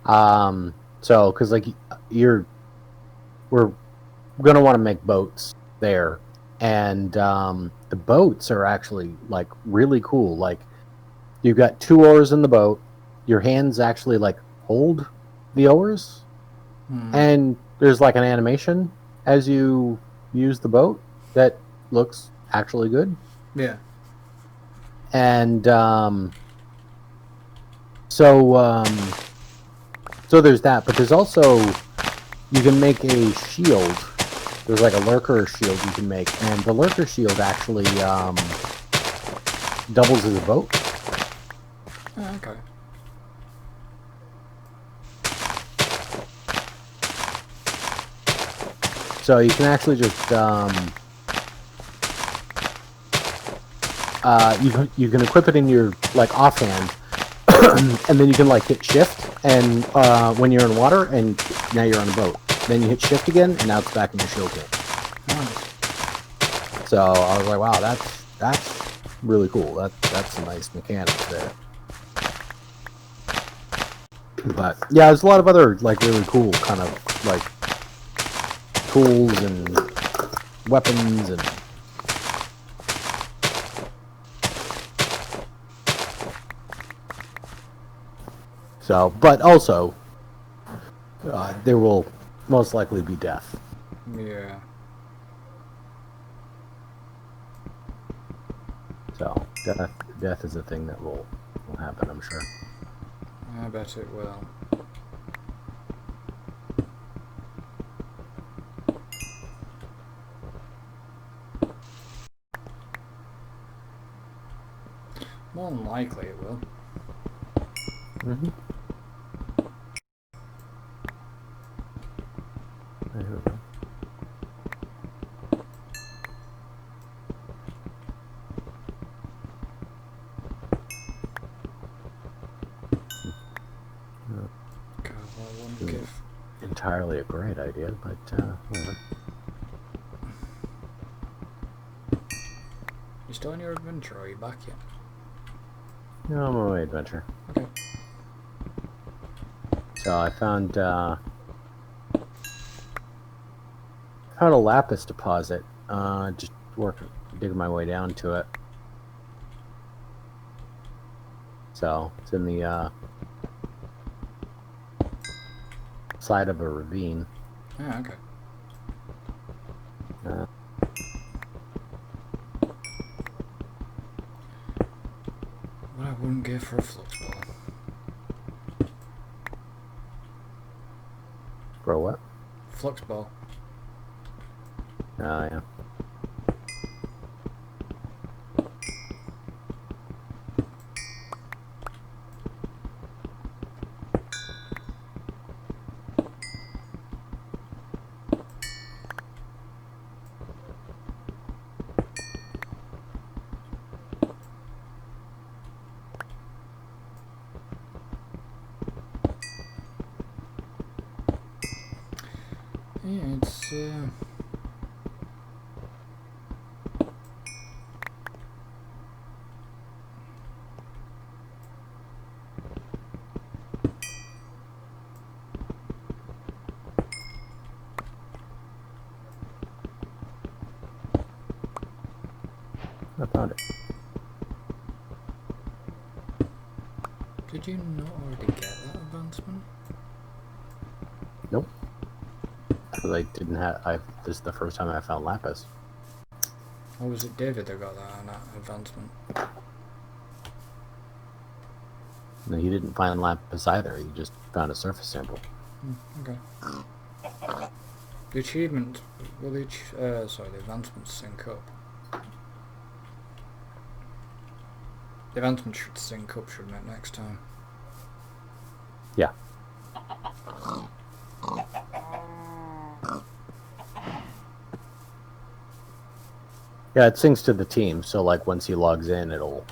So, because like we're gonna want to make boats there, and the boats are actually like really cool. Like you've got two oars in the boat. Your hands actually like hold the oars, and there's like an animation as you use the boat that looks actually good. Yeah. And so so there's that, but there's also you can make a shield. There's like a lurker shield you can make, and the lurker shield actually doubles as a boat. Oh, okay. So you can actually just you can equip it in your like offhand, and then you can like hit shift, and when you're in water, and now you're on a boat. Then you hit shift again, and now it's back in your shield game. Nice. So I was like, wow, that's really cool. That's a nice mechanic there. But yeah, there's a lot of other like really cool kind of like tools and weapons and so, but also there will most likely be death. Yeah. So death is a thing that will happen, I'm sure. I bet it will. More than likely it will. Mm-hmm. I don't know. God, I wouldn't give. Entirely a great idea, but whatever. You still in your adventure, or are you back yet? No, I'm on my adventure. Okay. So I found a lapis deposit. Just digging my way down to it. So it's in the side of a ravine. Yeah, okay. What I wouldn't give for a flux ball. For a what? Flux ball. Yeah. Yeah, it's I found it. Did you not already get that advancement? Nope. Because I didn't have. This is the first time I found lapis. Or was it David that got that advancement? No, he didn't find lapis either. He just found a surface sample. Okay. The achievement, well, the advancements sync up. The advancement should sync up, shouldn't it, next time? Yeah. Yeah, it syncs to the team. So like once he logs in, it'll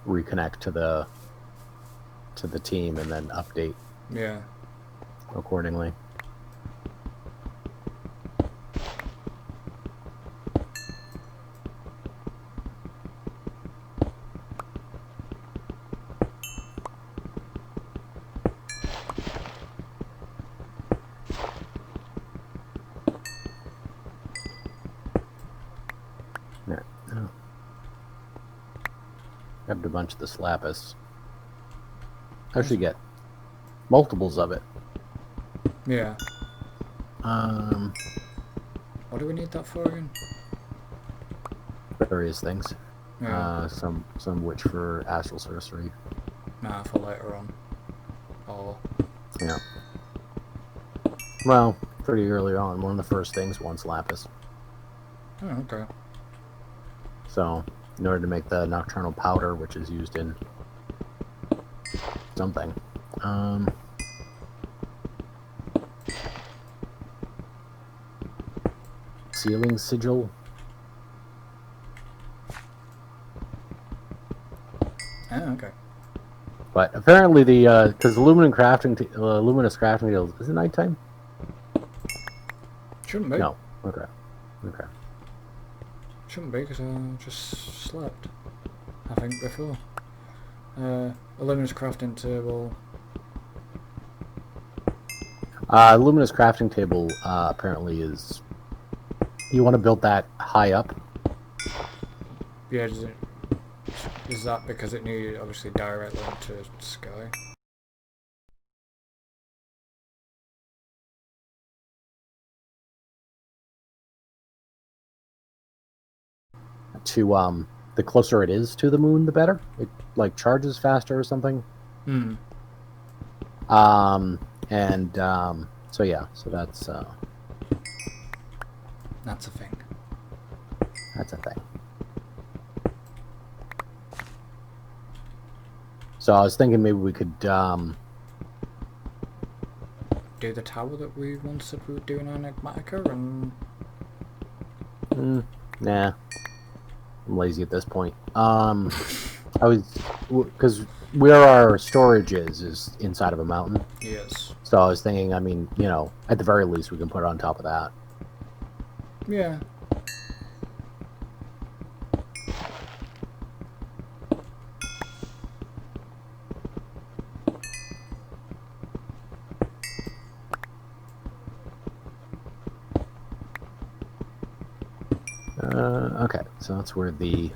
reconnect to the team and then update. Yeah. Accordingly. grabbed a bunch of this lapis. I should get multiples of it. Yeah. Um, What do we need that for again? various things. Yeah. Some which for astral sorcery. Nah, for later on. Oh. Yeah. Well, pretty early on. One of the first things wants lapis. Oh, okay. So, in order to make the nocturnal powder, which is used in something. Sealing sigil. Oh, okay. But apparently because the luminous crafting table, is it nighttime? Shouldn't be. No. Okay. Shouldn't be, because I just slept. I think before. Luminous crafting table. Luminous crafting table apparently is. You want to build that high up? Yeah, is that because it needed obviously directly into sky? To the closer it is to the moon, the better. It like charges faster or something. Hmm. So yeah, so that's That's a thing. a thing. So I was thinking maybe we could Do the tower that we once said we would do in Enigmatica and... nah. I'm lazy at this point. Because where our storage is inside of a mountain. Yes. So I was thinking, I mean, you know, at the very least we can put it on top of that. Yeah. Okay, so that's where the...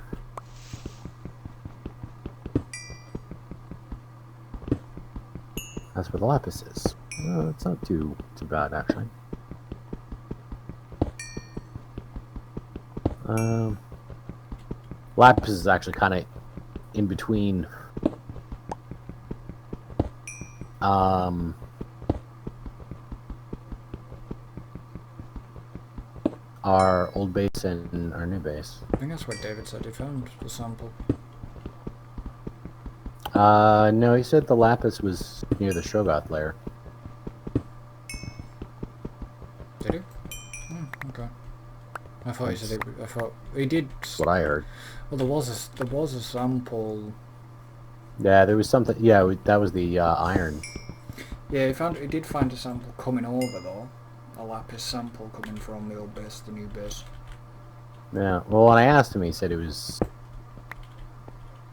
That's where the lapis is. It's not too bad, actually. Lapis is actually kind of in between our old base and our new base. I think that's where David said he found the sample. No, he said the lapis was near the Shogoth lair. Did he? Okay. I thought he said I thought he did. That's what I heard. Well, there was a sample. Yeah, there was something. Yeah, that was the iron. Yeah, he did find a sample coming over though. A lapis sample coming from the old base, the new base. Yeah. Well, when I asked him, he said it was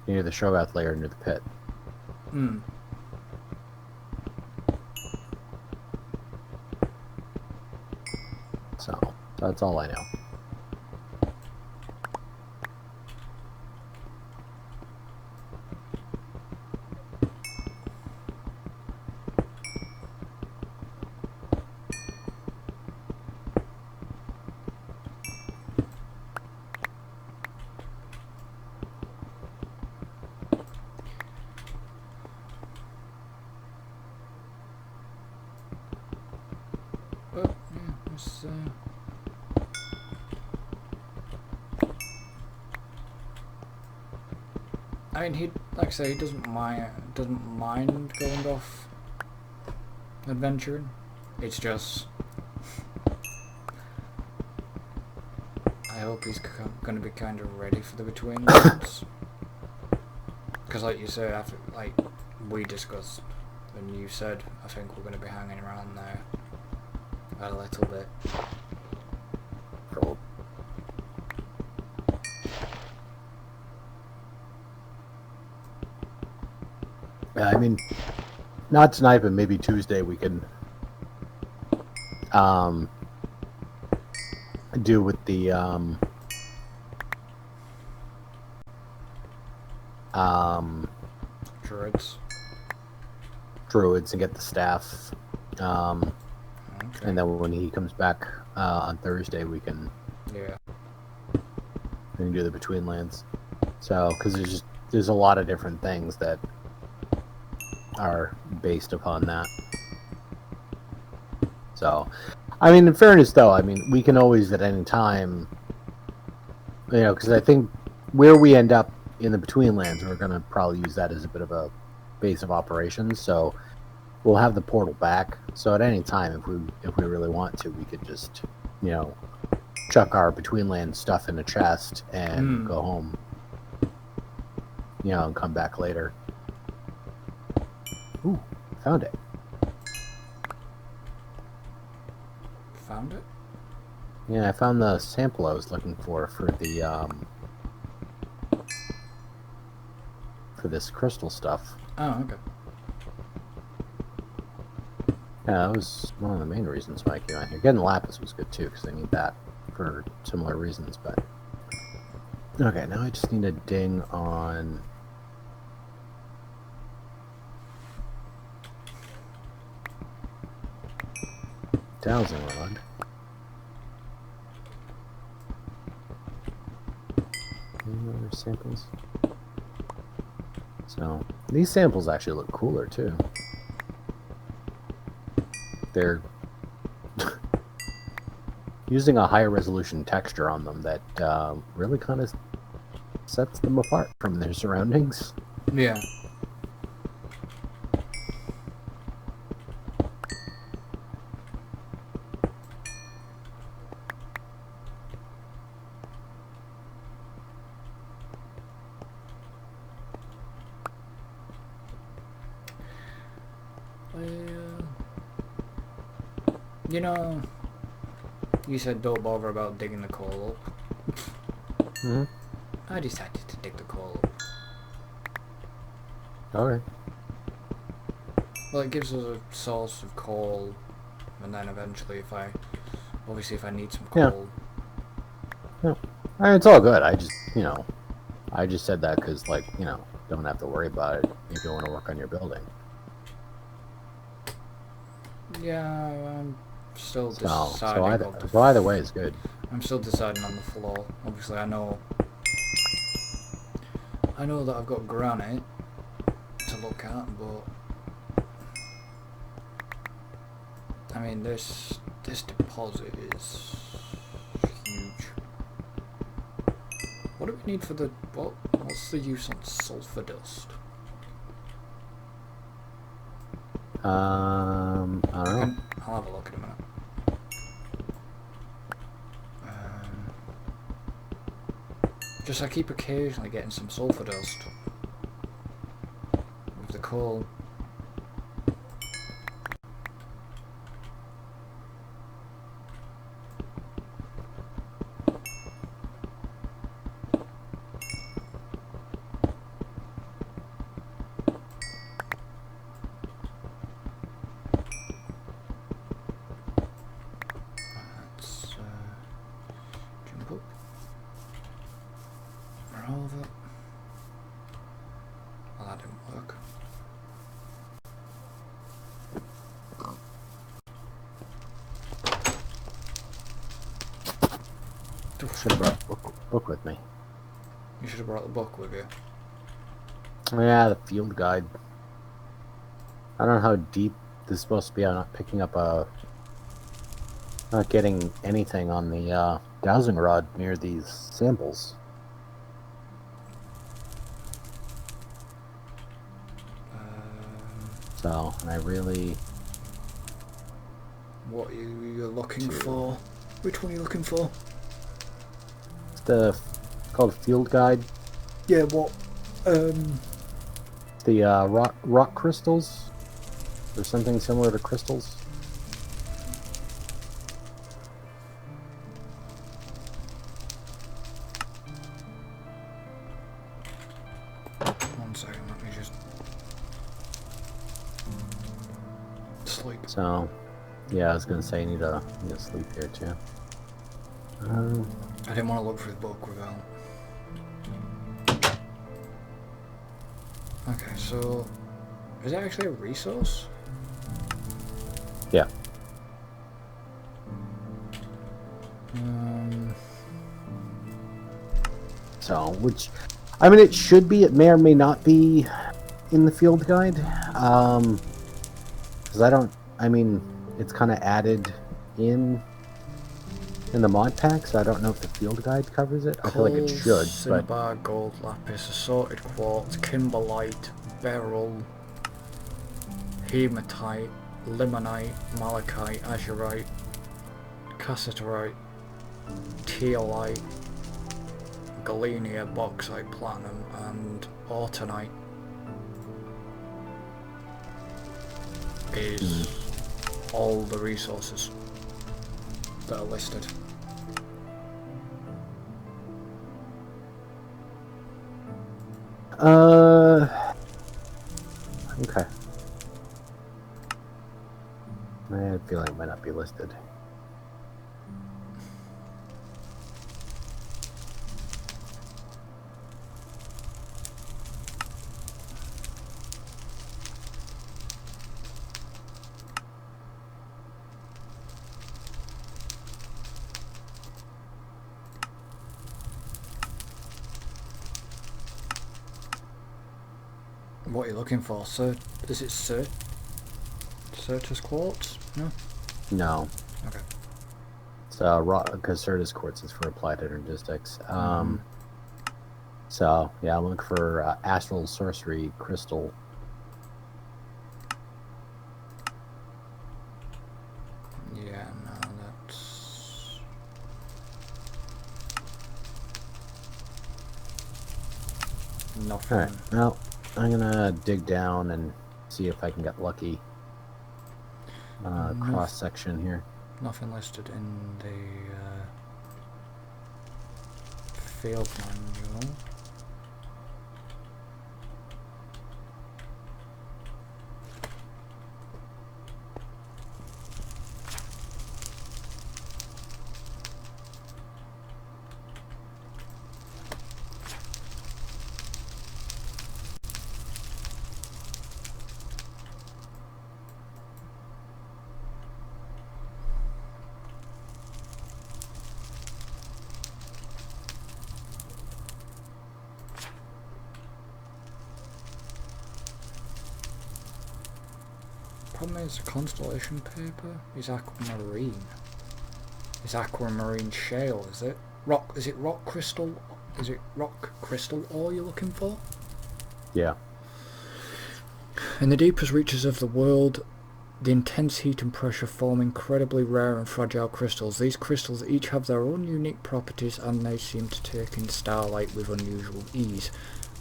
near the Shogoth lair, near the pit. Hmm. So that's all I know. But yeah, it's. I mean, like I say, he doesn't mind going off adventuring. It's just, I hope he's going to be kind of ready for the between lands. Because, like you said, after we discussed, and you said, I think we're going to be hanging around there a little bit. Yeah, I mean, not tonight, but maybe Tuesday we can do with the Druids. druids and get the staff. Okay. And then when he comes back on Thursday, we can do the Between Lands. So, because there's a lot of different things that are based upon that. So, I mean, in fairness, though, I mean, we can always at any time, because I think where we end up in the Between Lands, we're going to probably use that as a bit of a base of operations. So, we'll have the portal back. So, at any time, if we really want to, we could just, chuck our Between Lands stuff in a chest and go home. And come back later. Ooh, found it. Found it? Yeah, I found the sample I was looking for the for this crystal stuff. Oh, okay. Yeah, that was one of the main reasons why I came out here. Getting lapis was good too, because I need that for similar reasons. But okay, now I just need a ding on. Dowsing rod. Any other samples? So these samples actually look cooler too. They're using a higher resolution texture on them that really kind of sets them apart from their surroundings. Yeah. You said don't bother about digging the coal up. Mm-hmm. I decided to dig the coal up. Okay. Well, it gives us a source of coal, and then eventually if I need some coal. Yeah. I mean, it's all good. I just said that because, don't have to worry about it if you want to work on your building. Yeah, I'm still deciding. So either way is good. I'm still deciding on the floor. Obviously, I know that I've got granite to look at, but I mean, this deposit is huge. What do we need for the what's the use on sulfur dust? I don't know. I'll have a look in a minute. Just I keep occasionally getting some sulfur dust with the coal. Well, that didn't work. Should have brought a book with me. You should have brought the book with you. Yeah, the field guide. I don't know how deep this is supposed to be. I'm not picking up not getting anything on the dowsing rod near these samples. So, and I really... What are you looking for? Which one are you looking for? It's called field guide. Yeah, what? The rock crystals, or something similar to crystals. One second, let me just sleep. So, yeah, I was gonna say you need to sleep here too. I didn't want to look for the book without. Okay, so is that actually a resource? Yeah. Um, So, which, I mean, it should be. It may or may not be in the field guide. Because I don't. I mean, it's kind of added in the mod pack, so I don't know if the field guide covers it. I feel like it coal, should, but cinnabar, gold, lapis, assorted quartz, kimberlite, beryl, hematite, limonite, malachite, azurite, cassiterite, teolite, galenia, bauxite, platinum, and autunite is all the resources that are listed. okay. I had a feeling it might not be listed. What are you looking for? Is it Certus quartz? No? No. Okay. It's because Certus quartz is for applied energistics. So yeah, I'm looking for astral sorcery crystal. Yeah, no, that's... nothing. Alright, well, I'm gonna dig down and see if I can get lucky. Cross section here. Nothing listed in the field manual. Problem is, constellation paper is aquamarine. It's aquamarine shale, is it? Rock? Is it rock crystal? Is it rock crystal ore you're looking for? Yeah. In the deepest reaches of the world, the intense heat and pressure form incredibly rare and fragile crystals. These crystals each have their own unique properties, and they seem to take in starlight with unusual ease.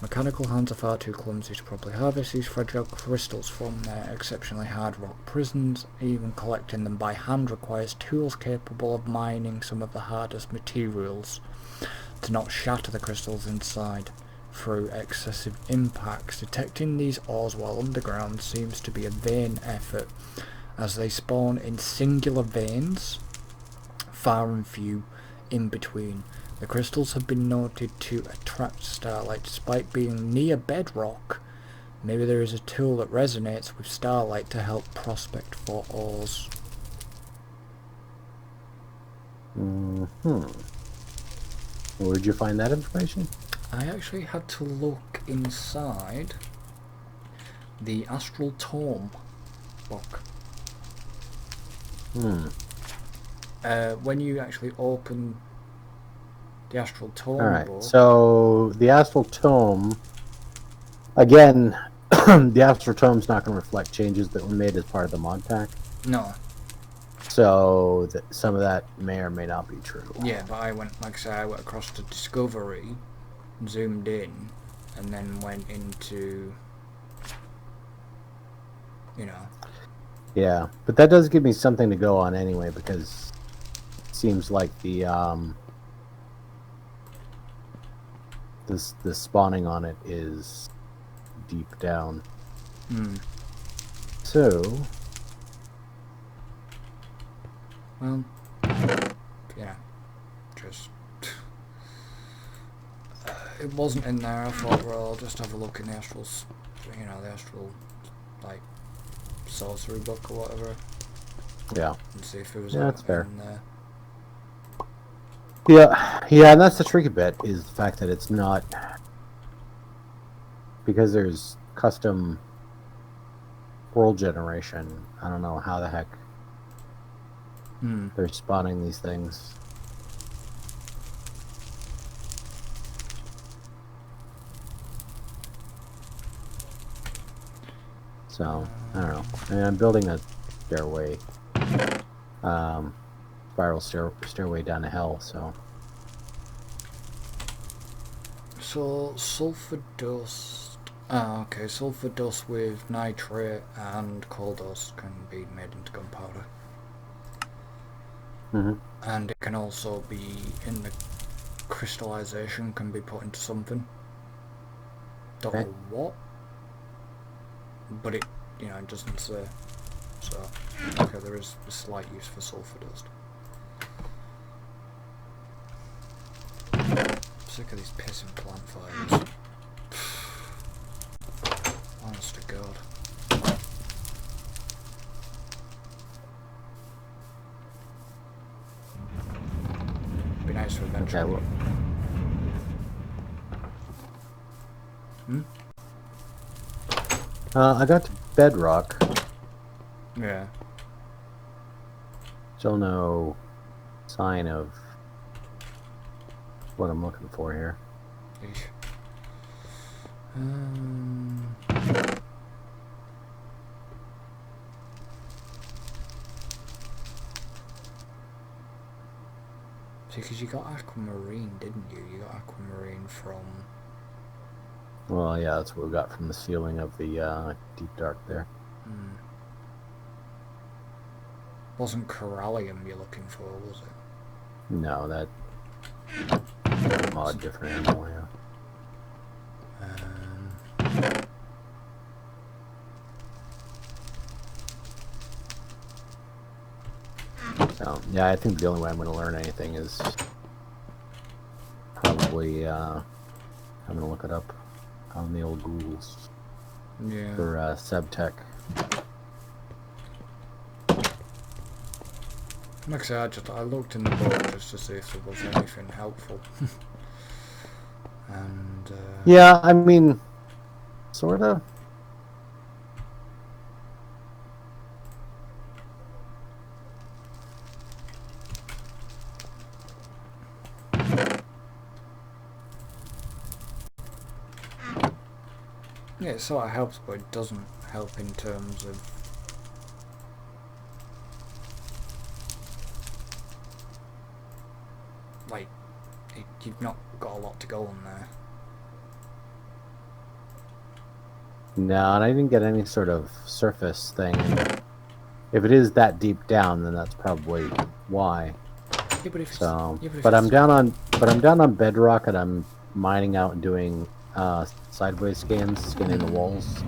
Mechanical hands are far too clumsy to properly harvest these fragile crystals from their exceptionally hard rock prisons. Even collecting them by hand requires tools capable of mining some of the hardest materials to not shatter the crystals inside through excessive impacts. Detecting these ores while underground seems to be a vain effort, as they spawn in singular veins, far and few in between. The crystals have been noted to attract starlight despite being near bedrock. Maybe there is a tool that resonates with starlight to help prospect for ores. Where'd you find that information? I actually had to look inside the Astral Tome book. When you actually open the Astral Tome Alright, book... so the Astral Tome, again, the Astral Tome's not going to reflect changes that were made as part of the mod pack. No. So some of that may or may not be true. Yeah, but I went, like I say, I went across to Discovery, zoomed in, and then went into, you know... Yeah, but that does give me something to go on anyway, because it seems like the spawning on it is deep down. So, well, yeah, just... it wasn't in there. I thought, well, I'll just have a look in the Astral you know, the astral, like, sorcery book or whatever. Yeah. And see if there was Yeah, that's fair. in there. Yeah, and that's the tricky bit, is the fact that it's not, because there's custom world generation. I don't know how the heck they're spawning these things. So, I don't know. I mean, I'm building a stairway, spiral stairway down to hell, so. So, sulfur dust. Ah, okay, sulfur dust with nitrate and coal dust can be made into gunpowder. And it can also be, in the crystallization, can be put into something. Don't know what, but it, you know, it doesn't say. So, okay, there is a slight use for sulfur dust. Sick of these pissing plant fires. Honest to God. Be nice for eventually. Okay, well. I got to bedrock. Yeah. Still no sign of what I'm looking for here. Eesh. See, because you got aquamarine, didn't you? You got aquamarine from... Well, yeah, that's what we got from the ceiling of the deep dark there. Wasn't corallium you're looking for, was it? No, that mod different animal, yeah. So, yeah, I think the only way I'm going to learn anything is probably, I'm going to look it up on the old Googles. Yeah. For Sevtech. Like I said, I looked in the book just to see if there was anything helpful. And, yeah, I mean, sort of. yeah, it sort of helps, but it doesn't help in terms of... like, you've not got a lot to go on there. No, and I didn't get any sort of surface thing. If it is that deep down, then that's probably why. Yeah, but if so, it's, yeah, but I'm down on bedrock, and I'm mining out and doing sideways scans, scanning the walls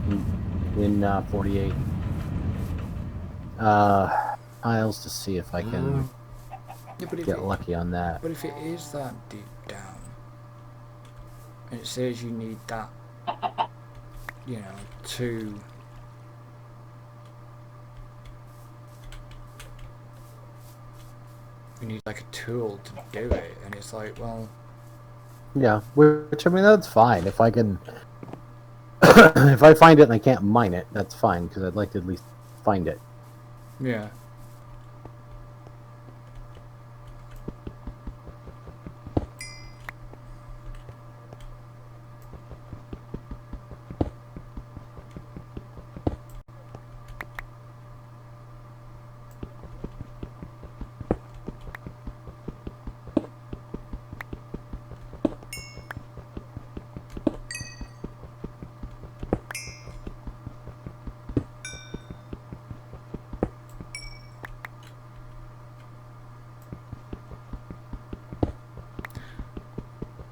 in 48 tiles to see if I can get lucky on that. But if it is that deep down, and it says you need that, you know, to... you need like a tool to do it, and it's like, well... yeah, which, I mean, that's fine. If I can... if I find it and I can't mine it, that's fine, because I'd like to at least find it. Yeah.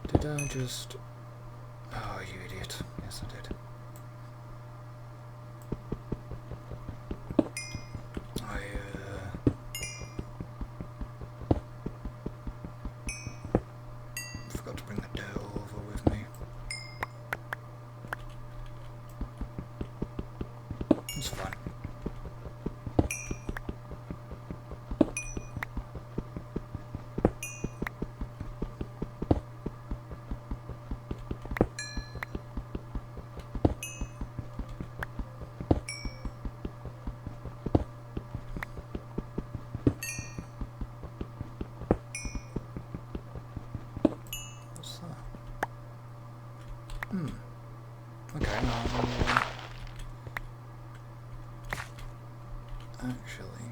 Did I just... oh, you idiot. Yes, I did. Forgot to bring the dirt over with me. actually,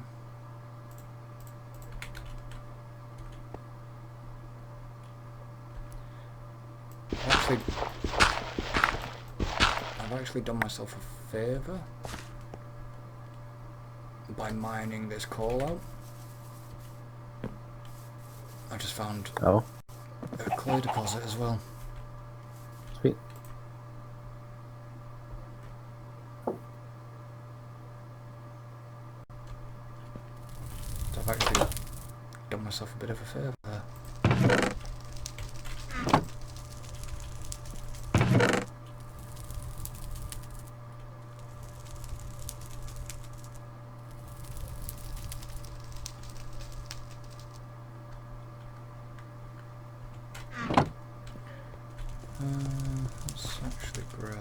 I've actually done myself a favour by mining this call out. I just found Oh, a clay deposit as well. sweet. So I've actually done myself a bit of a favour there. Let's actually grab...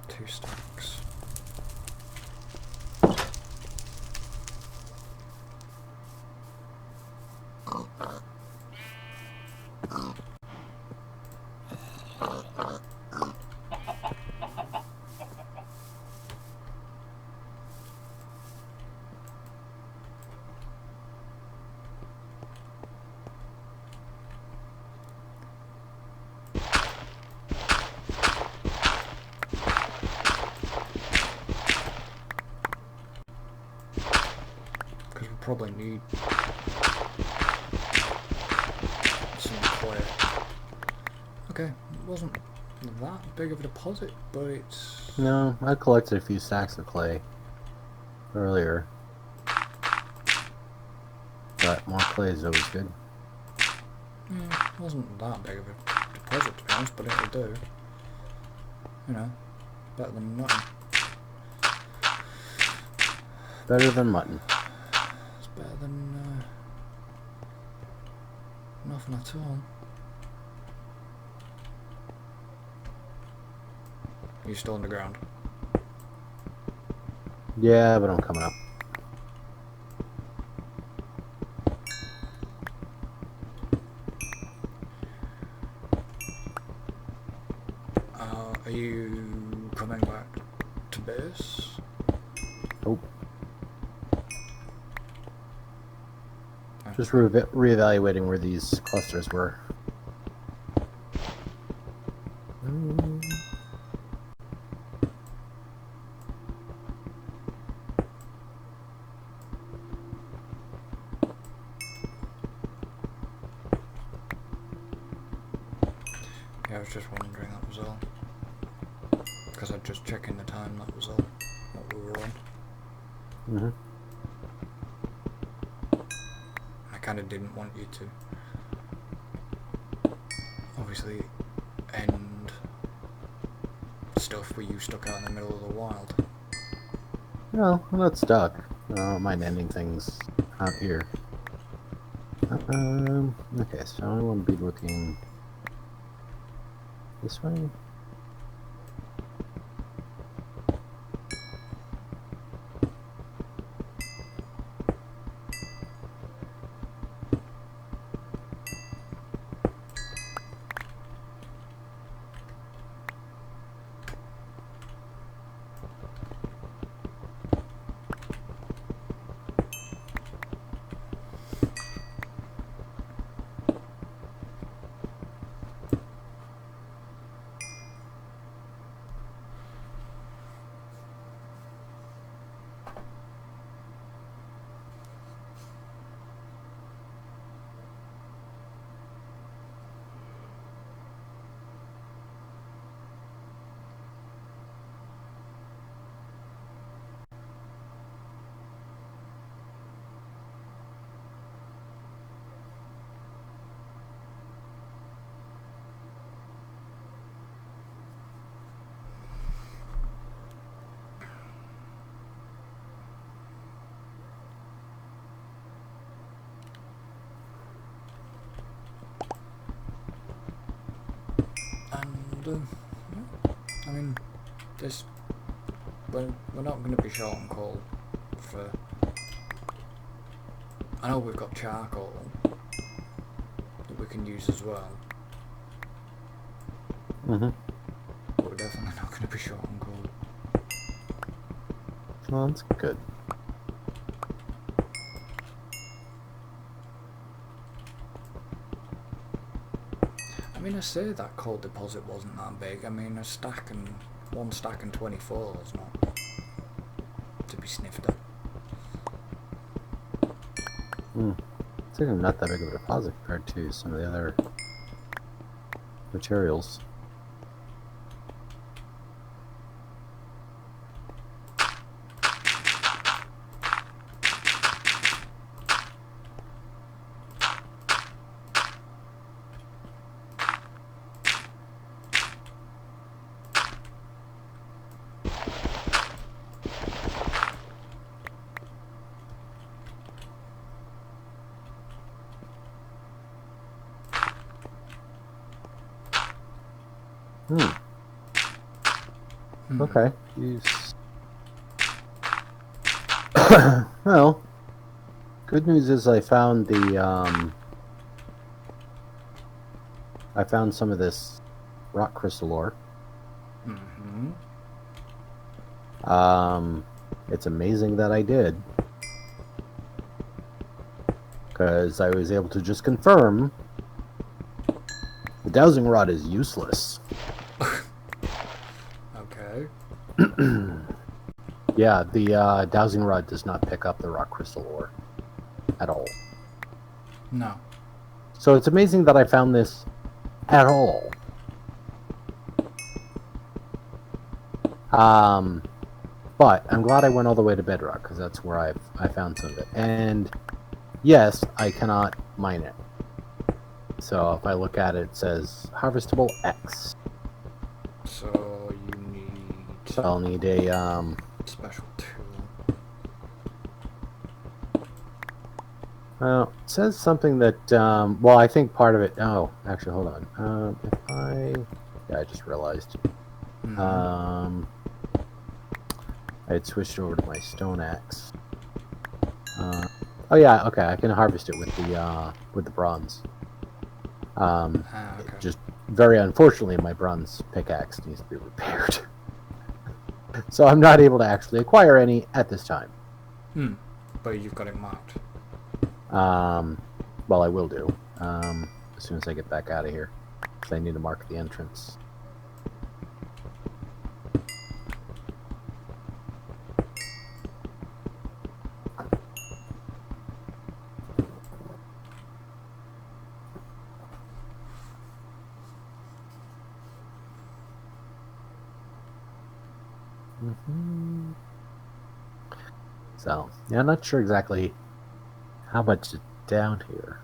two stacks. Because we'll probably need some clay. Okay, it wasn't that big of a deposit, but it's... No, I collected a few stacks of clay earlier. But more clay is always good. Yeah, it wasn't that big of a deposit to be honest, but it'll do. You know, better than nothing. Better than mutton. It's better than nothing at all. Are you still underground? Yeah, but I'm coming up. Are you coming back to base? Nope. Just reevaluating where these clusters were. Yeah, I was just wondering, that was all. Because I'm just checking the time, that was all. What we were on. Mm-hmm. I kind of didn't want you to obviously end stuff where you stuck out in the middle of the wild. No, I'm not stuck. I don't mind ending things out here. Okay, so I want to be looking this way. And yeah, I mean, this we're not going to be short on coal for... I know we've got charcoal that we can use as well. Mm-hmm. But we're definitely not going to be short on gold. Well, that's good. I mean, I say that coal deposit wasn't that big. I mean, one stack and 24 is not to be sniffed at. It's actually not that big of a deposit compared to some of the other materials. Okay. Well, good news is I found I found some of this rock crystal ore. Mm-hmm. It's amazing that I did, because I was able to just confirm the dowsing rod is useless. Okay. Yeah, the dowsing rod does not pick up the rock crystal ore at all. No. So it's amazing that I found this at all. But I'm glad I went all the way to bedrock, because that's where I found some of it. And yes, I cannot mine it. So if I look at it, it says harvestable X. So you need... So I'll need a special tool. well, it says something that well, I think part of it. Oh, actually, hold on. Yeah, I just realized. Mm-hmm. I had switched over to my stone axe. Oh yeah, okay. I can harvest it with the bronze. Okay. Just very unfortunately, my bronze pickaxe needs to be repaired, so I'm not able to actually acquire any at this time. But you've got it marked. Well, I will do as soon as I get back out of here, because I need to mark the entrance. So, yeah, I'm not sure exactly how much is down here.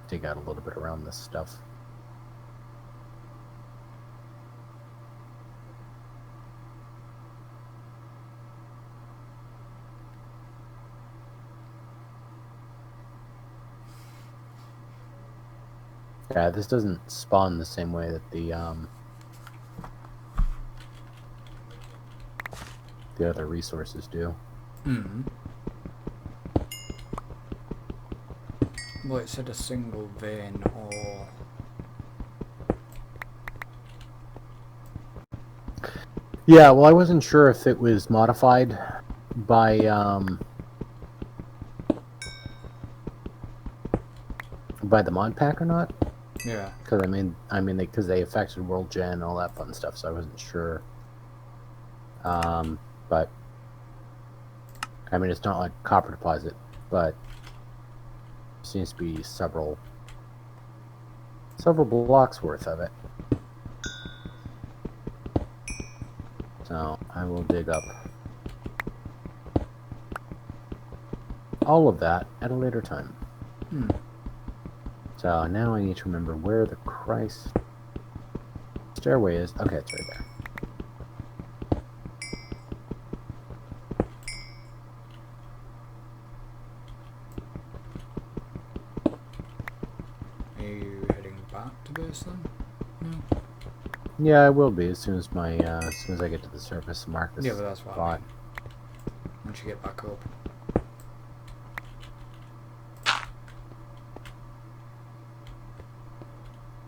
Dig out a little bit around this stuff. Yeah, this doesn't spawn the same way that the other resources do. Well, it said a single vein or... Yeah, well, I wasn't sure if it was modified by the mod pack or not. Yeah. Because because they affected World Gen and all that fun stuff, so I wasn't sure. But I mean, it's not like copper deposit, but seems to be several blocks worth of it. So I will dig up all of that at a later time. So now I need to remember where the Christ Stairway is... Okay, it's right there. Are you heading back to base then? No. Yeah, I will be as soon as my as soon as I get to the surface and mark this Yeah, but that's what spot. I mean. Once you get back up.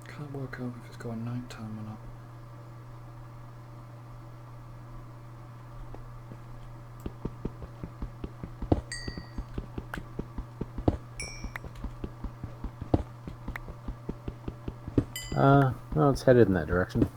Can't work out if it's going night time or not. Well, it's headed in that direction.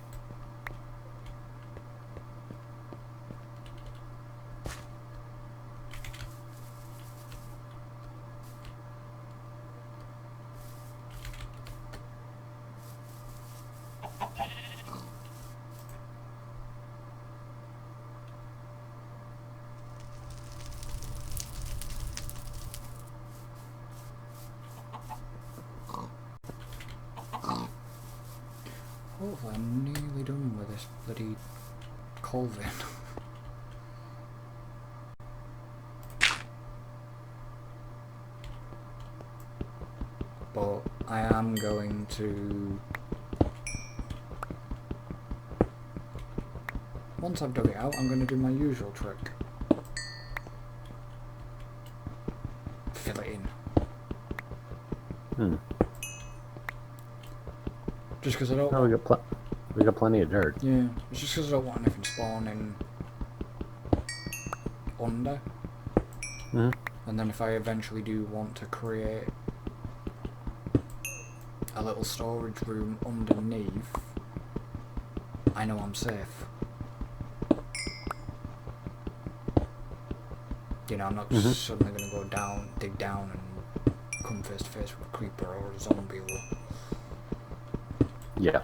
Hopefully I'm nearly done with this bloody Colvin. But I am going to... Once I've dug it out, I'm going to do my usual trick. Fill it in. Just because I don't... Oh, we got plenty of dirt. Yeah, it's just because I don't want anything spawning under. And then if I eventually do want to create a little storage room underneath, I know I'm safe. You know, I'm not suddenly going to go down, dig down and come face to face with a creeper or a zombie or... Yeah.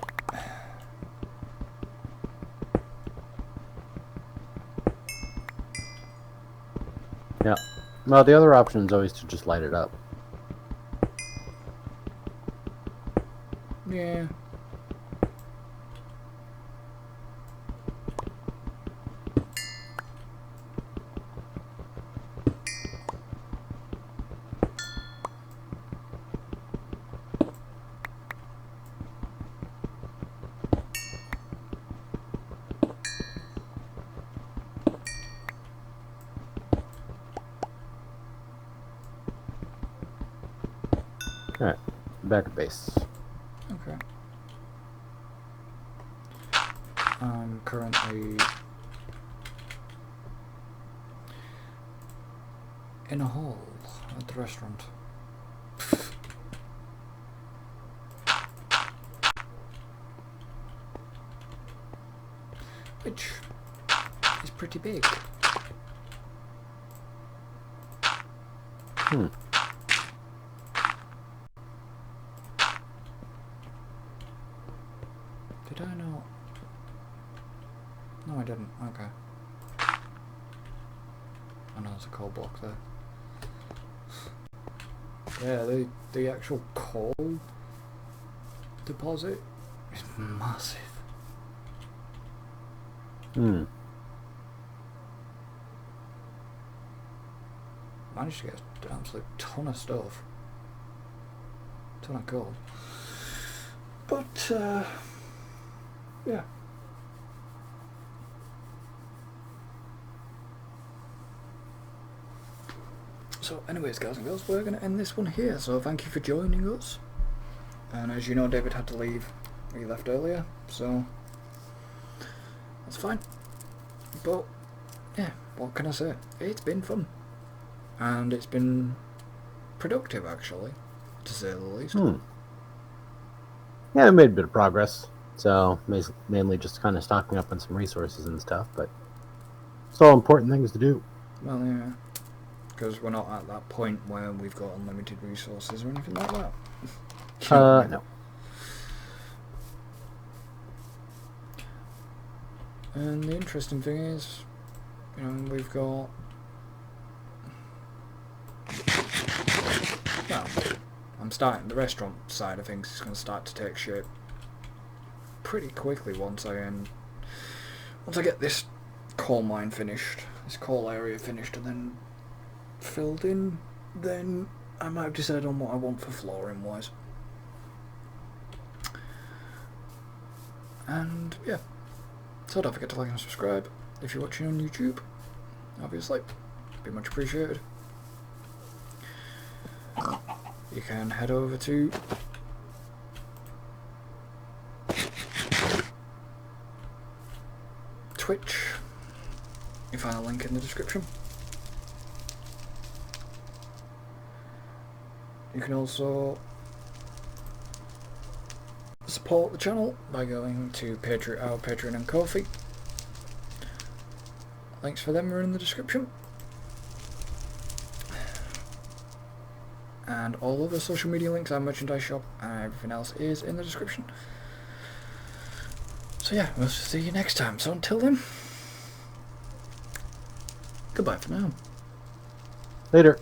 Yeah. Well, the other option is always to just light it up. Yeah. Alright. Back at base. Okay. I'm currently in a hall at the restaurant. Which is pretty big. Did I not? No, I didn't. Okay. I know there's a coal block there. Yeah, the actual coal deposit is massive. Managed to get an absolute ton of stuff. Ton of gold. But, yeah. So anyways, guys and girls, we're going to end this one here. So thank you for joining us. And as you know, David had to leave. He left earlier, so that's fine. But, yeah, what can I say? It's been fun. And it's been productive, actually, to say the least. Yeah, I made a bit of progress. So, mainly just kind of stocking up on some resources and stuff, but it's all important things to do. Well, yeah. Because we're not at that point where we've got unlimited resources or anything like that. No. And the interesting thing is, you know, we've got... Well, I'm starting... The restaurant side of things is going to start to take shape pretty quickly once I get this coal mine finished, this coal area finished, and then filled in. Then I might have decided on what I want for flooring wise. And yeah, so don't forget to like and subscribe if you're watching on YouTube. Obviously, be much appreciated. You can head over to Twitch. You find a link in the description. You can also support the channel by going to our Patreon and Ko-fi. Links for them are in the description. And all other social media links, our merchandise shop, and everything else is in the description. So yeah, we'll see you next time. So until then, goodbye for now. Later.